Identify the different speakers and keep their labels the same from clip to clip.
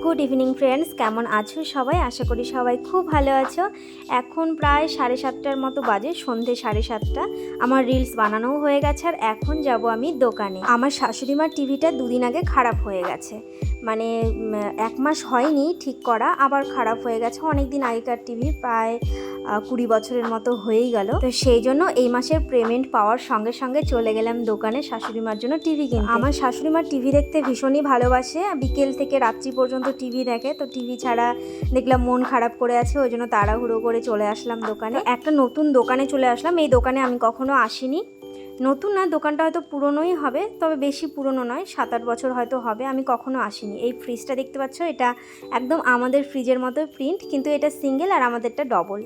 Speaker 1: Good evening friends, কেমন আছো সবাই? আশা করি সবাই খুব ভালো আছো। এখন প্রায় 7:30টার মতো বাজে, সন্ধে 7:30। আমার রিলস বানানোও হয়ে গেছে আর এখন যাব আমি দোকানে। আমার শাশুড়ি মার টিভিটা দুদিন আগে খারাপ হয়ে গেছে, মানে 1 মাস হয়নি ঠিক করা, আবার খারাপ হয়ে গেছে। অনেক দিন আগেকার টিভি, প্রায় 20 বছরের মতো হয়েই গেল। তো সেই জন্য এই মাসের পেমেন্ট পাওয়ার সঙ্গে সঙ্গে চলে গেলাম দোকানে শাশুড়ি মার জন্য টিভি কিনতে। আমার শাশুড়ি মার টিভি দেখতে ভীষণই ভালোবাসে, বিকেল থেকে রাত্রি পর্যন্ত টিভি দেখে। তো টিভি ছাড়া দেখলাম মন খারাপ করে আছে, ওই জন্য তাড়াহুড়ো করে চলে আসলাম দোকানে। একটা নতুন দোকানে চলে আসলাম। এই দোকানে আমি কখনো আসিনি। নতুন না, দোকানটা হয়তো পুরনোই হবে, তবে বেশি পুরনো নয়, 7-8 বছর হয়তো হবে। আমি কখনো আসিনি। এই ফ্রিজটা দেখতে পাচ্ছ, এটা একদম আমাদের ফ্রিজের মতো প্রিন্ট, কিন্তু এটা সিঙ্গেল আর আমাদেরটা ডবল।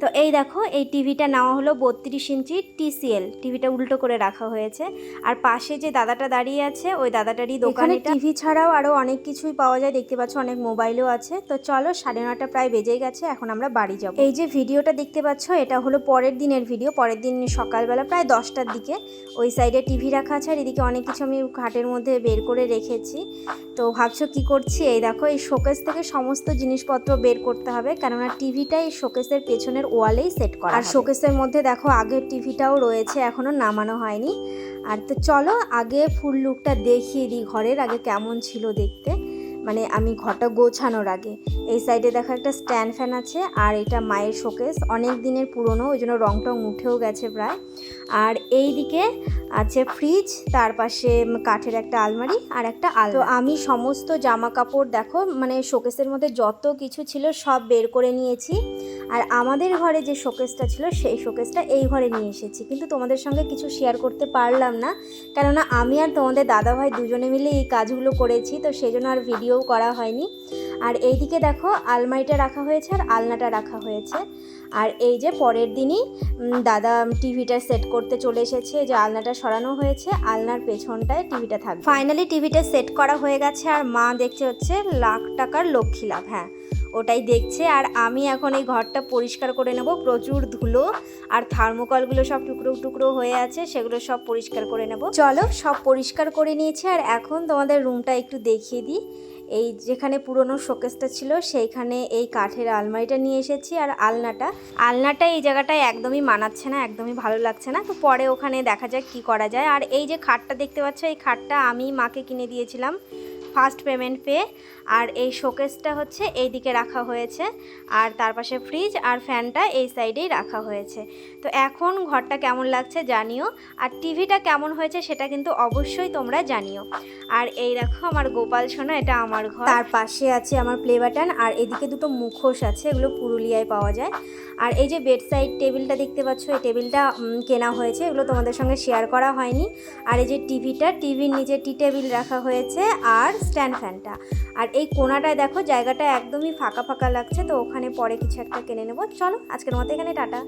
Speaker 1: তো এই দেখো, এই টিভিটা নেওয়া হলো 32 ইঞ্চি TCL। টিভিটা উল্টো করে রাখা হয়েছে। আর পাশে যে দাদাটা দাঁড়িয়ে আছে, ওই দাদাটারই দোকানে টিভি ছাড়াও আরও অনেক কিছুই পাওয়া যায়, দেখতে পাচ্ছ অনেক মোবাইলও আছে। তো চলো, 9:30 প্রায় বেজে গেছে, এখন আমরা বাড়ি যাব। এই যে ভিডিওটা দেখতে পাচ্ছ, এটা হলো পরের দিনের ভিডিও। পরের দিন সকালবেলা প্রায় 10টার দিকে ওই সাইডে টিভি রাখা আছে, আর এদিকে অনেক কিছু আমি ঘাটের মধ্যে বের করে রেখেছি। তো ভাবছো কি করছি? এই দেখো, এই শোকেস থেকে সমস্ত জিনিসপত্র বের করতে হবে, কেননা টিভিটা এই শোকেসের পেছনের ওয়ালেই সেট করা। আর শোকেসের মধ্যে দেখো আগের টিভিটাও রয়েছে, এখনও নামানো হয়নি। আর তো চলো আগে ফুল লুকটা দেখিয়ে দিই ঘরের, আগে কেমন ছিল দেখতে, মানে আমি ঘরটা গোছানোর আগে। এই সাইডে দেখো একটা স্ট্যান্ড ফ্যান আছে, আর এটা মায়ের শোকেস, অনেক দিনের পুরনো, ওই জন্য রং টং উঠেও গেছে প্রায়। আর এই দিকে আছে ফ্রিজ, তার পাশে কাঠের একটা আলমারি আর একটা তো আমি সমস্ত জামা কাপড় দেখো, মানে শোকেসের মধ্যে যত কিছু ছিল সব বের করে নিয়েছি। আর আমাদের ঘরে যে শোকেসটা ছিল, সেই শোকেসটা এই ঘরে নিয়ে এসেছি, কিন্তু তোমাদের সঙ্গে কিছু শেয়ার করতে পারলাম না, কেননা আমি আর তোমাদের দাদাভাই দুজনে মিলে এই কাজগুলো করেছি, তো সেই জন্য আর ভিডিও করা হয়নি। আর এইদিকে দেখো আলমারিটা রাখা হয়েছে আর আলনাটা রাখা হয়েছে। আর এই যে পরের দিনই দাদা টিভিটা সেট করতে চলে এসেছে, যে আলনাটা সরানো হয়েছে, আলনার পেছনটায় টিভিটা থাকবে। ফাইনালি টিভিটা সেট করা হয়ে গেছে, আর মা দেখছে হচ্ছে লাখ টাকার লক্ষ্মী লাভ, হ্যাঁ ওটাই দেখছে। আর আমি এখন এই ঘরটা পরিষ্কার করে নেব, প্রচুর ধুলো আর থার্মোকলগুলো সব টুকরো টুকরো হয়ে আছে, সেগুলো সব পরিষ্কার করে নেব। চলো, সব পরিষ্কার করে নিয়েছি, আর এখন তোমাদের রুমটা একটু দেখিয়ে দিই। এই যেখানে পুরনো শোকেসটা ছিল, সেইখানে এই কাঠের আলমারিটা নিয়ে এসেছি। আর আলনাটা এই জায়গাটায় একদমই মানাচ্ছে না, একদমই ভালো লাগছে না, তো পরে ওখানে দেখা যাক কি করা যায়। আর এই যে খাটটা দেখতে পাচ্ছ, এই খাটটা আমি মাকে কিনে দিয়েছিলাম ফার্স্ট পেমেন্ট পেয়ে। আর এই শোকেসটা হচ্ছে এই দিকে রাখা হয়েছে, আর তার পাশে ফ্রিজ আর ফ্যানটা এই সাইডেই রাখা হয়েছে। তো এখন ঘরটা কেমন লাগছে জানিও, আর টিভিটা কেমন হয়েছে সেটা কিন্তু অবশ্যই তোমরা জানিও। আর এই দেখো আমার গোপাল সোনা, এটা আমার ঘর। তার পাশে আছে আমার প্লে বাটন, আর এদিকে দুটো মুখোশ আছে, এগুলো পুরুলিয়ায় পাওয়া যায়। আর এই যে বেড সাইড টেবিলটা দেখতে পাচ্ছ, এই টেবিলটা কেনা হয়েছে, এগুলো তোমাদের সঙ্গে শেয়ার করা হয়নি। আর এই যে টিভির নিচে টি টেবিল রাখা হয়েছে, আর স্ট্যান্ড ফ্যানটা। আর এই কোণাটায় দেখো জায়গাটা একদমই ফাঁকা ফাঁকা লাগছে, তো ওখানে পরে কিছু একটা কিনে নেবো। চলো আজকের মতো এখানে টাটা।